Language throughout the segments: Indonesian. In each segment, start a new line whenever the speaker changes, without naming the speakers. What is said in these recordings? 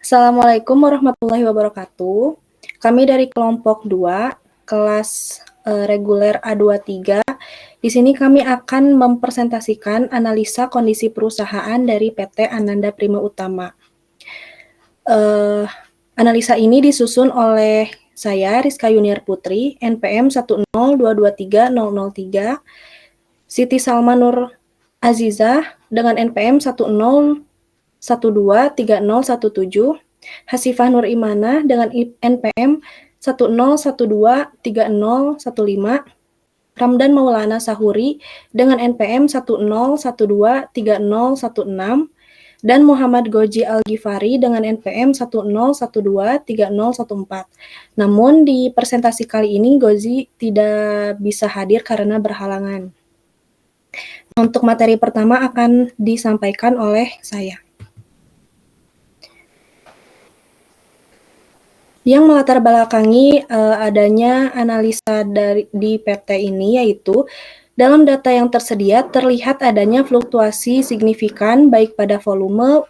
Assalamualaikum warahmatullahi wabarakatuh. Kami dari kelompok 2, kelas reguler A23. Di sini kami akan mempresentasikan analisa kondisi perusahaan dari PT Ananda Prima Utama. Analisa ini disusun oleh saya, Rizka Yuniar Putri, NPM 102230003, Siti Salma Nur Azizah dengan NPM 10123017, Hasifah Nur Imana dengan NPM 10123015, Ramdan Maulana Sahuri dengan NPM 10123016, dan Muhammad Goji Al-Ghifari dengan NPM 10123014. Namun di presentasi kali ini Goji tidak bisa hadir karena berhalangan. Untuk materi pertama akan disampaikan oleh saya. Yang melatar belakangi adanya analisa di PT ini yaitu dalam data yang tersedia terlihat adanya fluktuasi signifikan baik pada volume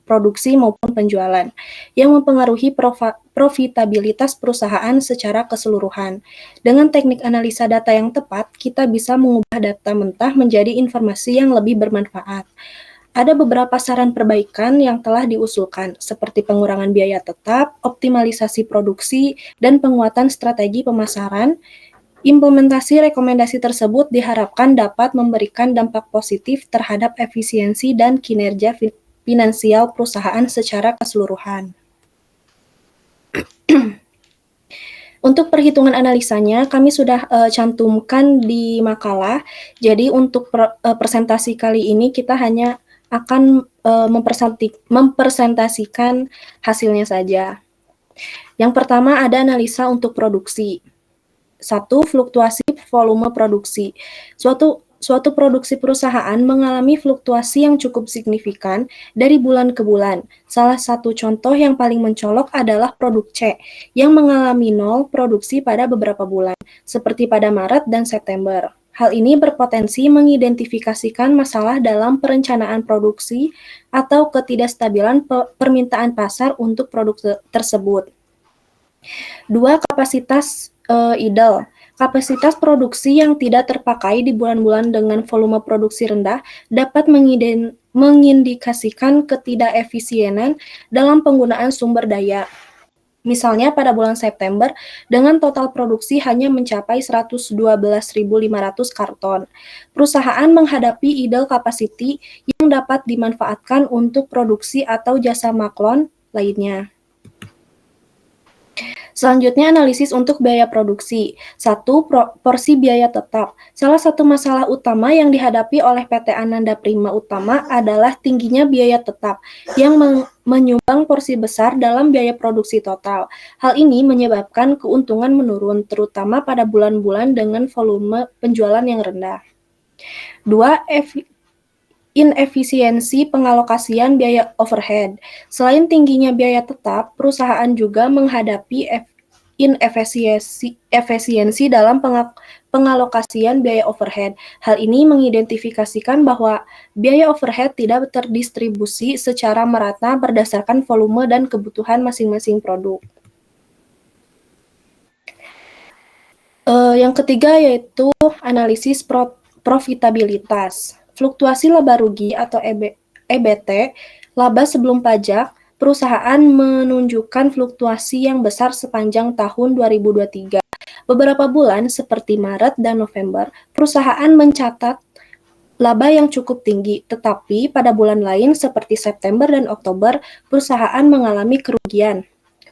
produksi maupun penjualan yang mempengaruhi profitabilitas perusahaan secara keseluruhan. Dengan teknik analisa data yang tepat, kita bisa mengubah data mentah menjadi informasi yang lebih bermanfaat. Ada beberapa saran perbaikan yang telah diusulkan, seperti pengurangan biaya tetap, optimalisasi produksi, dan penguatan strategi pemasaran. Implementasi rekomendasi tersebut diharapkan dapat memberikan dampak positif terhadap efisiensi dan kinerja finansial perusahaan secara keseluruhan. Untuk perhitungan analisanya, kami sudah cantumkan di makalah. Jadi untuk presentasi kali ini kita hanya akan mempresentasikan hasilnya saja. Yang pertama ada analisa untuk produksi. 1. Fluktuasi volume produksi. Suatu produksi perusahaan mengalami fluktuasi yang cukup signifikan dari bulan ke bulan. Salah satu contoh yang paling mencolok adalah produk C, yang mengalami nol produksi pada beberapa bulan, seperti pada Maret dan September. Hal ini berpotensi mengidentifikasikan masalah dalam perencanaan produksi atau ketidakstabilan permintaan pasar untuk produk tersebut. 2. Kapasitas idle. Kapasitas produksi yang tidak terpakai di bulan-bulan dengan volume produksi rendah dapat mengindikasikan ketidakefisienan dalam penggunaan sumber daya. Misalnya pada bulan September, dengan total produksi hanya mencapai 112.500 karton. Perusahaan menghadapi idle capacity yang dapat dimanfaatkan untuk produksi atau jasa maklon lainnya. Selanjutnya analisis untuk biaya produksi. 1. Porsi biaya tetap. Salah satu masalah utama yang dihadapi oleh PT Ananda Prima Utama adalah tingginya biaya tetap yang menyumbang porsi besar dalam biaya produksi total. Hal ini menyebabkan keuntungan menurun, terutama pada bulan-bulan dengan volume penjualan yang rendah. 2. Inefisiensi pengalokasian biaya overhead. Selain tingginya biaya tetap, perusahaan juga menghadapi inefisiensi dalam pengalokasian biaya overhead. Hal ini mengidentifikasikan bahwa biaya overhead tidak terdistribusi secara merata berdasarkan volume dan kebutuhan masing-masing produk. Yang ketiga yaitu analisis profitabilitas. Fluktuasi laba rugi atau EBT, laba sebelum pajak, perusahaan menunjukkan fluktuasi yang besar sepanjang tahun 2023. Beberapa bulan seperti Maret dan November, perusahaan mencatat laba yang cukup tinggi, tetapi pada bulan lain seperti September dan Oktober, perusahaan mengalami kerugian.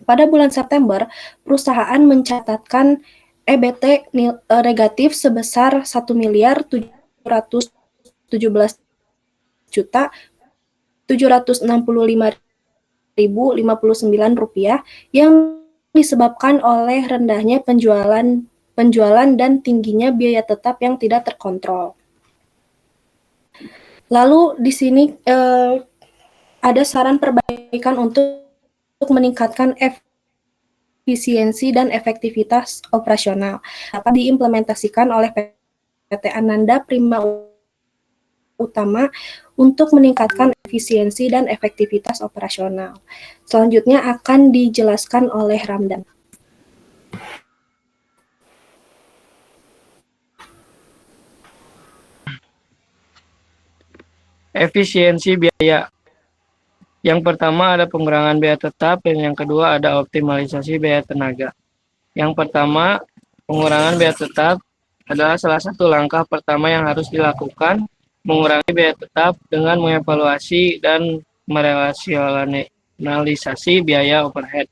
Pada bulan September, perusahaan mencatatkan EBT negatif sebesar 1.717.765.059 rupiah yang disebabkan oleh rendahnya penjualan dan tingginya biaya tetap yang tidak terkontrol. Lalu di sini ada saran perbaikan untuk meningkatkan efisiensi dan efektivitas operasional dapat diimplementasikan oleh PT Ananda Prima Utama untuk meningkatkan efisiensi dan efektivitas operasional. Selanjutnya akan dijelaskan oleh Ramdan.
Efisiensi biaya. Yang pertama ada pengurangan biaya tetap, dan yang kedua ada optimalisasi biaya tenaga. Yang pertama, pengurangan biaya tetap adalah salah satu langkah pertama yang harus dilakukan, mengurangi biaya tetap dengan mengevaluasi dan merasionalisasi biaya overhead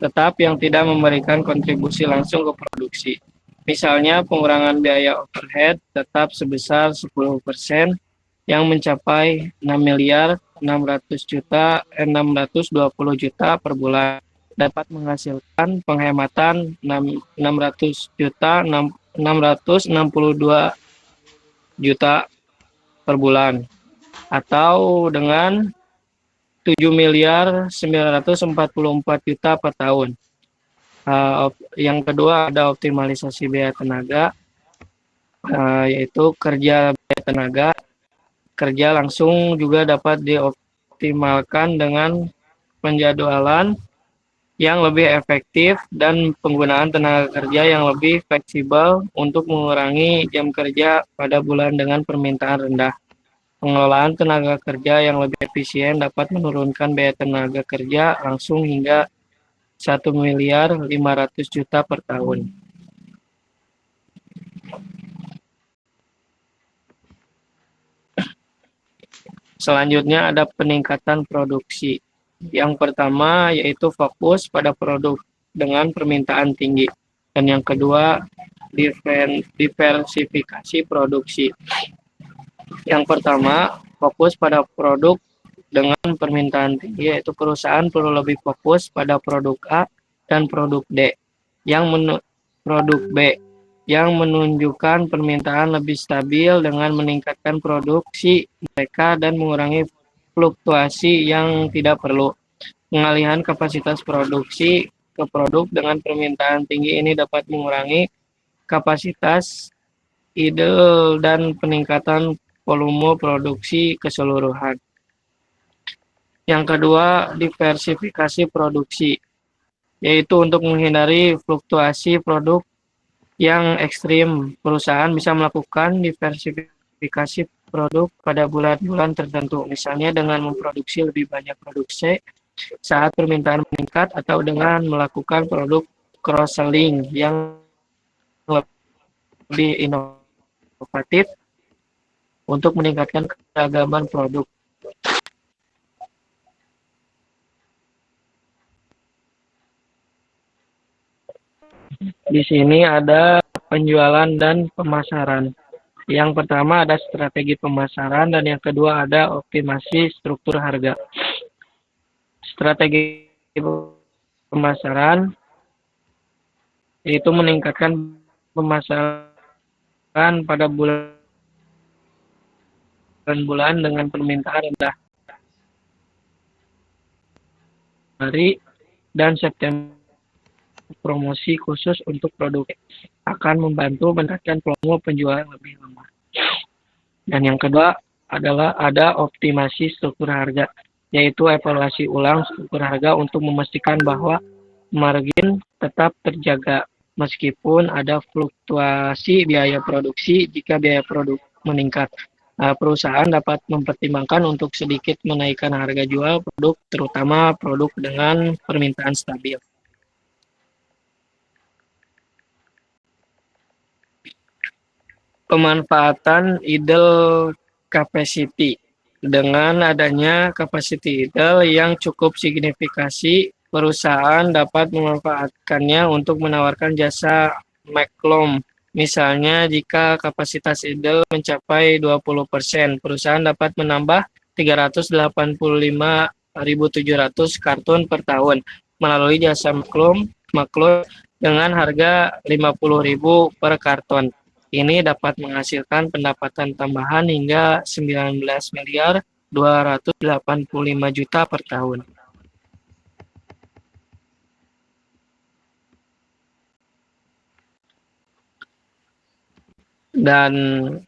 tetap yang tidak memberikan kontribusi langsung ke produksi. Misalnya, pengurangan biaya overhead tetap sebesar 10% yang mencapai 6.620 juta per bulan dapat menghasilkan penghematan 600 juta 662 juta per bulan, atau dengan 7.944 juta per tahun. Yang kedua ada optimalisasi biaya tenaga, yaitu kerja biaya tenaga. Kerja langsung juga dapat dioptimalkan dengan penjadwalan yang lebih efektif dan penggunaan tenaga kerja yang lebih fleksibel untuk mengurangi jam kerja pada bulan dengan permintaan rendah. Pengelolaan tenaga kerja yang lebih efisien dapat menurunkan biaya tenaga kerja langsung hingga 1.500.000 juta per tahun. Selanjutnya ada peningkatan produksi. Yang pertama yaitu fokus pada produk dengan permintaan tinggi. Dan yang kedua diversifikasi produksi. Yang pertama, fokus pada produk dengan permintaan tinggi, yaitu perusahaan perlu lebih fokus pada produk A dan produk D. Produk B yang menunjukkan permintaan lebih stabil dengan meningkatkan produksi mereka dan mengurangi fluktuasi yang tidak perlu. Pengalihan kapasitas produksi ke produk dengan permintaan tinggi ini dapat mengurangi kapasitas idle dan peningkatan volume produksi keseluruhan. Yang kedua, diversifikasi produksi, yaitu untuk menghindari fluktuasi produk yang ekstrim. Perusahaan bisa melakukan diversifikasi produk pada bulan-bulan tertentu, misalnya dengan memproduksi lebih banyak produksi saat permintaan meningkat, atau dengan melakukan produk cross-selling yang lebih inovatif untuk meningkatkan keragaman produk. Di sini ada penjualan dan pemasaran. Yang pertama ada strategi pemasaran, dan yang kedua ada optimasi struktur harga. Strategi pemasaran yaitu meningkatkan pemasaran pada bulan-bulan dengan permintaan rendah. Januari dan September, promosi khusus untuk produk akan membantu meningkatkan volume penjualan lebih lemah. Dan yang kedua adalah ada optimasi struktur harga, yaitu evaluasi ulang struktur harga untuk memastikan bahwa margin tetap terjaga meskipun ada fluktuasi biaya produksi. Jika biaya produk meningkat, perusahaan dapat mempertimbangkan untuk sedikit menaikkan harga jual produk, terutama produk dengan permintaan stabil. Pemanfaatan idle capacity. Dengan adanya capacity idle yang cukup signifikasi, perusahaan dapat memanfaatkannya untuk menawarkan jasa maklum. Misalnya, jika kapasitas idle mencapai 20%, perusahaan dapat menambah 385.700 kartun per tahun melalui jasa maklum dengan harga 50.000 per karton. Ini dapat menghasilkan pendapatan tambahan hingga 19.285 juta per tahun. Dan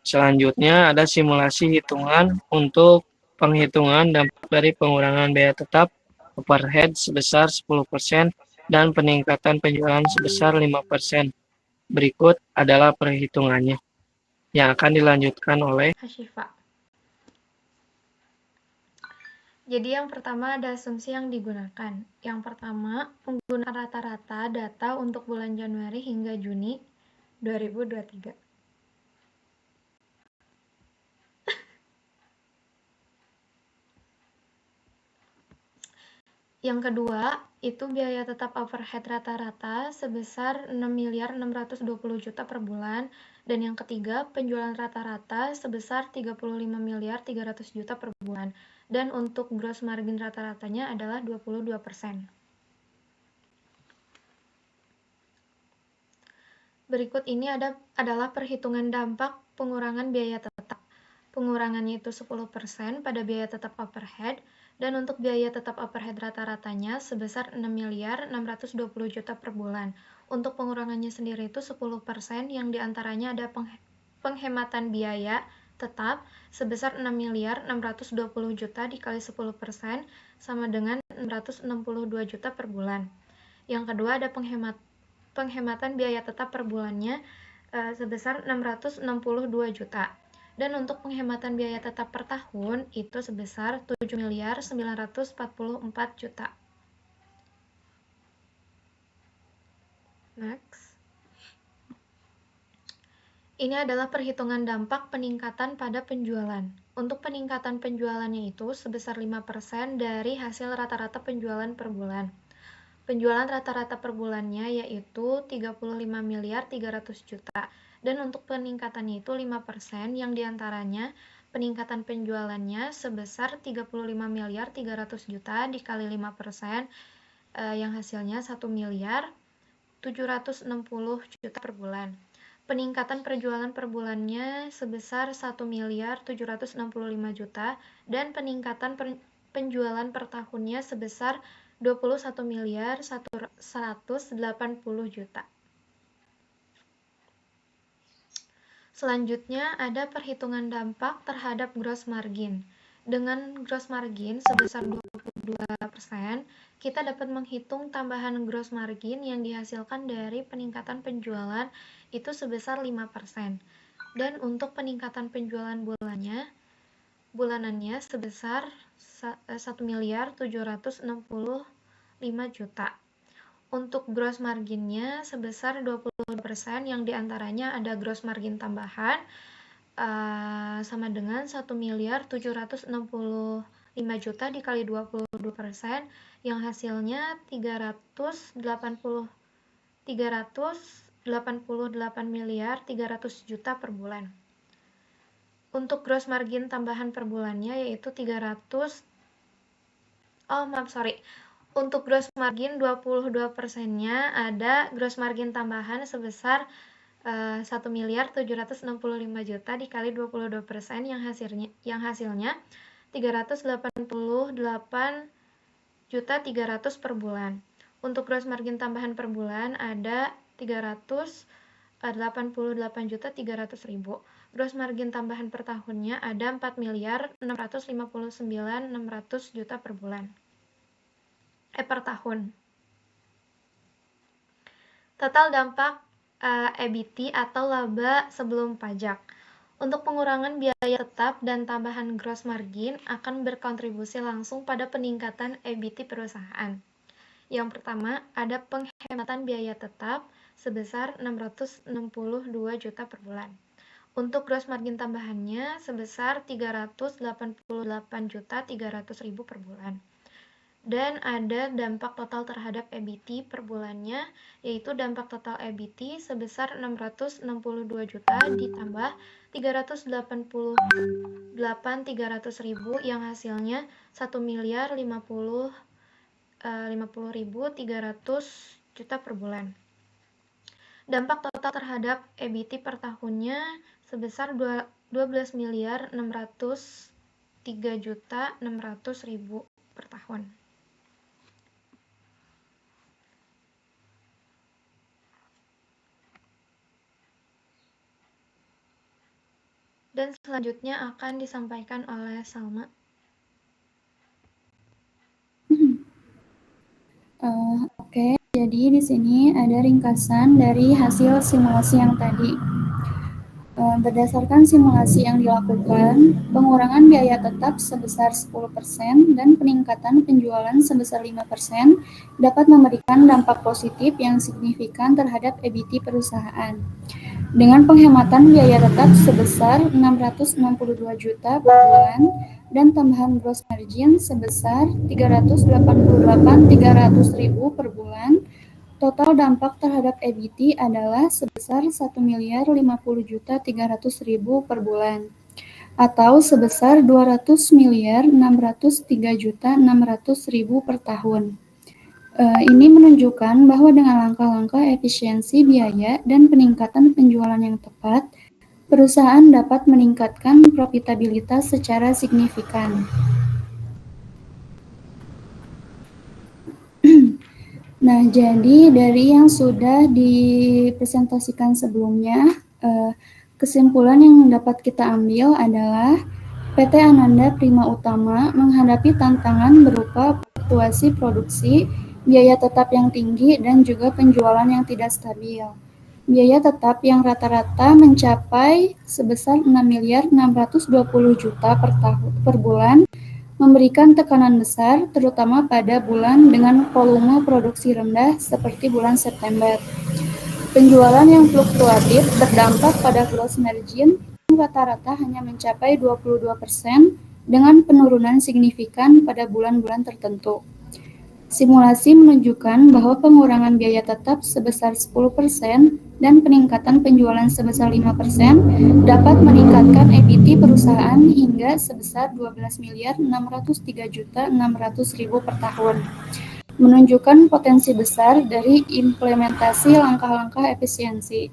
selanjutnya ada simulasi hitungan untuk penghitungan dampak dari pengurangan biaya tetap overhead sebesar 10% dan peningkatan penjualan sebesar 5%. Berikut adalah perhitungannya yang akan dilanjutkan oleh
Hasyifa. Jadi yang pertama ada asumsi yang digunakan. Yang pertama, penggunaan rata-rata data untuk bulan Januari hingga Juni 2023. Yang kedua, itu biaya tetap overhead rata-rata sebesar 6.620 juta per bulan. Dan yang ketiga, penjualan rata-rata sebesar 35.300 juta per bulan. Dan untuk gross margin rata-ratanya adalah 22%. Berikut ini adalah perhitungan dampak pengurangan biaya tetap. Pengurangannya itu 10% pada biaya tetap overhead, dan untuk biaya tetap overhead rata-ratanya sebesar 6.620 juta per bulan. Untuk pengurangannya sendiri itu 10% yang diantaranya ada penghematan biaya tetap sebesar 6.620 juta dikali 10% sama dengan 662 juta per bulan. Yang kedua ada penghematan biaya tetap per bulannya sebesar 662 juta. Dan untuk penghematan biaya tetap per tahun itu sebesar 7.944 juta. Next. Ini adalah perhitungan dampak peningkatan pada penjualan. Untuk peningkatan penjualannya itu sebesar 5% dari hasil rata-rata penjualan per bulan. Penjualan rata-rata per bulannya yaitu 35.300 juta. Dan untuk peningkatannya itu 5% yang diantaranya peningkatan penjualannya sebesar 35.300 juta dikali 5% yang hasilnya 1.760 juta per bulan. Peningkatan penjualan per bulannya sebesar 1.765 juta dan peningkatan penjualan per tahunnya sebesar 21.180 juta. Selanjutnya ada perhitungan dampak terhadap gross margin. Dengan gross margin sebesar 22%, kita dapat menghitung tambahan gross margin yang dihasilkan dari peningkatan penjualan itu sebesar 5%. Dan untuk peningkatan penjualan bulanannya sebesar 1.765 juta. Untuk gross marginnya sebesar 20% yang diantaranya ada gross margin tambahan sama dengan 1.765 juta dikali 22% yang hasilnya 388.300 juta per bulan. Untuk gross margin tambahan per bulannya yaitu untuk gross margin 22%-nya ada gross margin tambahan sebesar 1.765 juta dikali 22% yang hasilnya 388.300 per bulan. Untuk gross margin tambahan per bulan ada 388.300.000. Gross margin tambahan per tahunnya ada 4.659.600 juta per bulan. Per tahun. Total dampak EBT atau laba sebelum pajak. Untuk pengurangan biaya tetap dan tambahan gross margin akan berkontribusi langsung pada peningkatan EBT perusahaan. Yang pertama, ada penghematan biaya tetap sebesar 662 juta per bulan. Untuk gross margin tambahannya sebesar 388.300.000 per bulan. Dan ada dampak total terhadap EBT per bulannya, yaitu dampak total EBT sebesar 662 juta ditambah 388.300.000 yang hasilnya 1.050.300 juta per bulan. Dampak total terhadap EBT per tahunnya sebesar 12.603.600.000 per tahun. Dan selanjutnya akan disampaikan oleh Salma.
Oke, jadi di sini ada ringkasan dari hasil simulasi yang tadi. Berdasarkan simulasi yang dilakukan, pengurangan biaya tetap sebesar 10% dan peningkatan penjualan sebesar 5% dapat memberikan dampak positif yang signifikan terhadap EBIT perusahaan. Dengan penghematan biaya tetap sebesar 662 juta per bulan dan tambahan gross margin sebesar 388.300.000 per bulan, total dampak terhadap EBIT adalah sebesar 1.050.300.000 per bulan atau sebesar 200.603.600.000 per tahun. Ini menunjukkan bahwa dengan langkah-langkah efisiensi biaya dan peningkatan penjualan yang tepat, perusahaan dapat meningkatkan profitabilitas secara signifikan. Nah, jadi dari yang sudah dipresentasikan sebelumnya, kesimpulan yang dapat kita ambil adalah PT Ananda Prima Utama menghadapi tantangan berupa fluktuasi produksi, biaya tetap yang tinggi, dan juga penjualan yang tidak stabil. Biaya tetap yang rata-rata mencapai sebesar 6.620 juta per bulan, memberikan tekanan besar, terutama pada bulan dengan volume produksi rendah seperti bulan September. Penjualan yang fluktuatif berdampak pada gross margin yang rata-rata hanya mencapai 22% dengan penurunan signifikan pada bulan-bulan tertentu. Simulasi menunjukkan bahwa pengurangan biaya tetap sebesar 10% dan peningkatan penjualan sebesar 5% dapat meningkatkan EBIT perusahaan hingga sebesar 12.603.600.000 per tahun, menunjukkan potensi besar dari implementasi langkah-langkah efisiensi.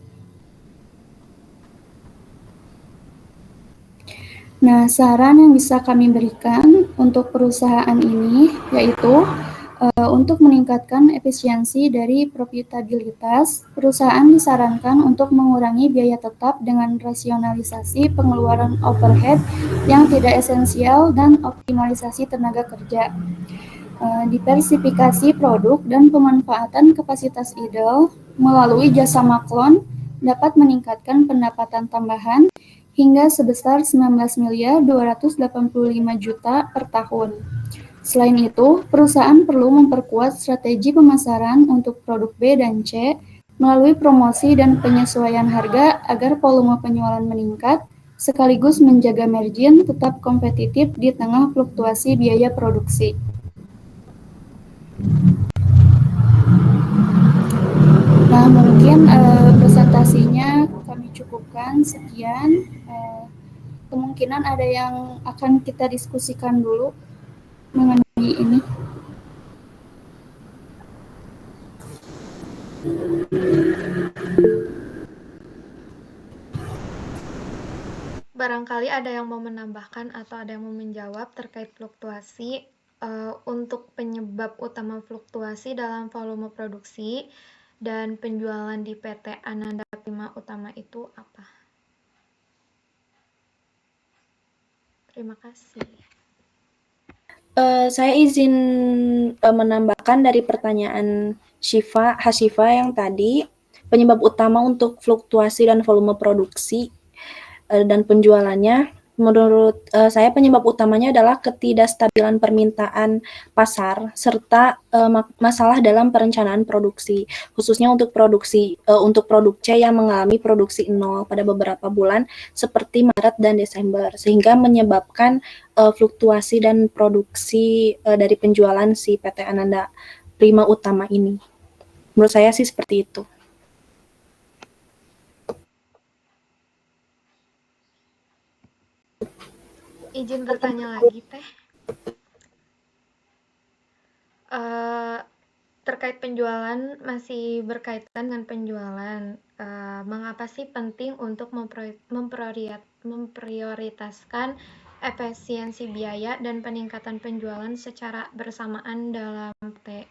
Nah, saran yang bisa kami berikan untuk perusahaan ini yaitu untuk meningkatkan efisiensi dari profitabilitas, perusahaan disarankan untuk mengurangi biaya tetap dengan rasionalisasi pengeluaran overhead yang tidak esensial dan optimalisasi tenaga kerja. Diversifikasi produk dan pemanfaatan kapasitas idle melalui jasa maklon dapat meningkatkan pendapatan tambahan hingga sebesar 19.285 juta per tahun. Selain itu, perusahaan perlu memperkuat strategi pemasaran untuk produk B dan C melalui promosi dan penyesuaian harga agar volume penjualan meningkat, sekaligus menjaga margin tetap kompetitif di tengah fluktuasi biaya produksi. Nah, mungkin presentasinya kami cukupkan sekian. Kemungkinan ada yang akan kita diskusikan dulu mengenai ini.
Barangkali ada yang mau menambahkan atau ada yang mau menjawab terkait fluktuasi. Untuk penyebab utama fluktuasi dalam volume produksi dan penjualan di PT Ananda Prima Utama itu apa? Terima kasih.
Saya izin menambahkan dari pertanyaan Hasyifa yang tadi, penyebab utama untuk fluktuasi dan volume produksi dan penjualannya, menurut saya penyebab utamanya adalah ketidakstabilan permintaan pasar serta masalah dalam perencanaan produksi, khususnya untuk untuk produk C yang mengalami produksi nol pada beberapa bulan seperti Maret dan Desember, sehingga menyebabkan fluktuasi dan produksi dari penjualan si PT Ananda Prima Utama ini. Menurut saya sih seperti itu.
Izin bertanya lagi, Teh. Terkait penjualan, masih berkaitan dengan penjualan. Mengapa sih penting untuk memprioritaskan efisiensi biaya dan peningkatan penjualan secara bersamaan dalam PT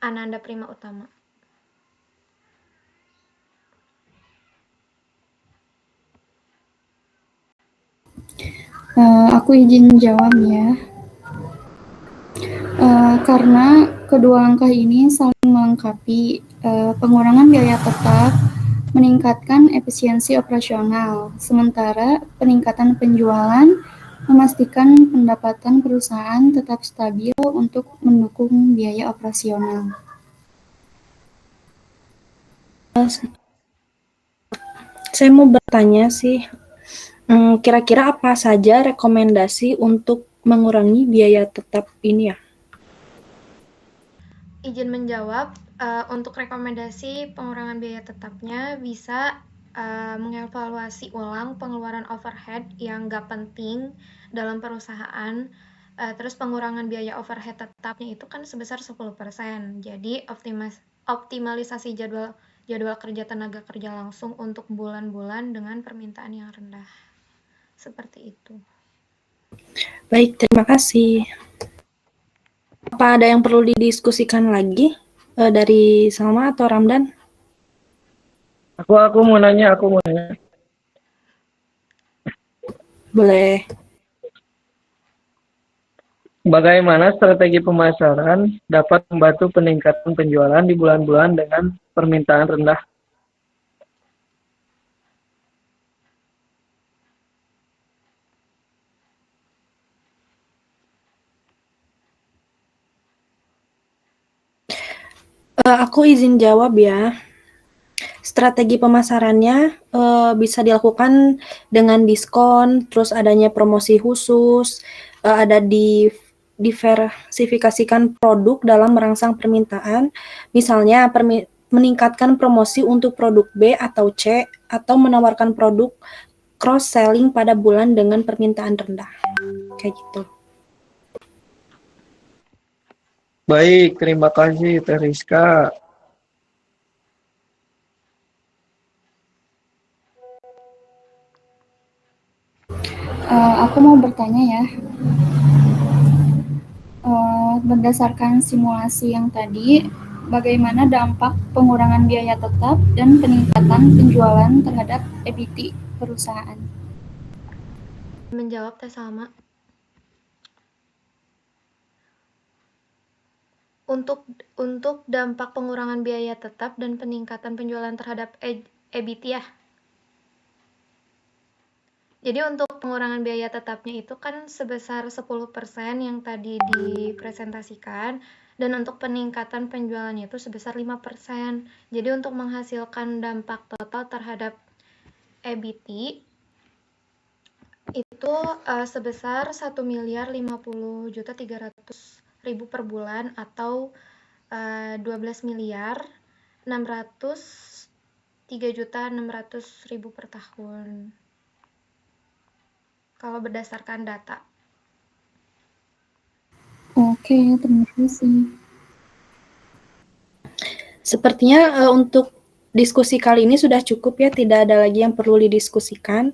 Ananda Prima Utama?
Aku izin jawab ya. Karena kedua langkah ini saling melengkapi, pengurangan biaya tetap meningkatkan efisiensi operasional, sementara peningkatan penjualan memastikan pendapatan perusahaan tetap stabil untuk mendukung biaya operasional.
Saya mau bertanya sih, kira-kira apa saja rekomendasi untuk mengurangi biaya tetap ini ya?
Izin menjawab, untuk rekomendasi pengurangan biaya tetapnya bisa mengevaluasi ulang pengeluaran overhead yang nggak penting dalam perusahaan. Terus pengurangan biaya overhead tetapnya itu kan sebesar 10%. Jadi optimalisasi jadwal kerja tenaga kerja langsung untuk bulan-bulan dengan permintaan yang rendah. Seperti itu.
Baik, terima kasih. Apa ada yang perlu didiskusikan lagi dari Salma atau Ramdan?
Aku mau nanya.
Boleh.
Bagaimana strategi pemasaran dapat membantu peningkatan penjualan di bulan-bulan dengan permintaan rendah?
Aku izin jawab ya. Strategi pemasarannya bisa dilakukan dengan diskon, terus adanya promosi khusus, ada diversifikasikan produk dalam merangsang permintaan, misalnya meningkatkan promosi untuk produk B atau C, atau menawarkan produk cross-selling pada bulan dengan permintaan rendah. Kayak gitu.
Baik, terima kasih Teh Rizka.
Aku mau bertanya ya. Berdasarkan simulasi yang tadi, bagaimana dampak pengurangan biaya tetap dan peningkatan penjualan terhadap EBIT perusahaan?
Menjawab Teh Salma. Untuk dampak pengurangan biaya tetap dan peningkatan penjualan terhadap EBIT ya. Jadi untuk pengurangan biaya tetapnya itu kan sebesar 10% yang tadi dipresentasikan, dan untuk peningkatan penjualannya itu sebesar 5%. Jadi untuk menghasilkan dampak total terhadap EBIT itu sebesar 1.050.300.000 per bulan, atau 12.603.600.000 per tahun. Kalau berdasarkan data.
Oke, terima kasih.
Sepertinya untuk diskusi kali ini sudah cukup ya, tidak ada lagi yang perlu didiskusikan.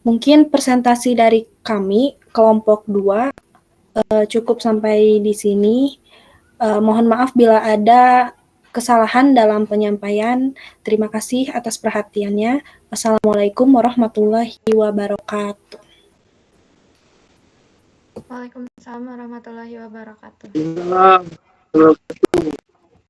Mungkin presentasi dari kami, kelompok 2, cukup sampai di sini. Mohon maaf bila ada kesalahan dalam penyampaian. Terima kasih atas perhatiannya. Wassalamualaikum warahmatullahi wabarakatuh.
Waalaikumsalam warahmatullahi wabarakatuh.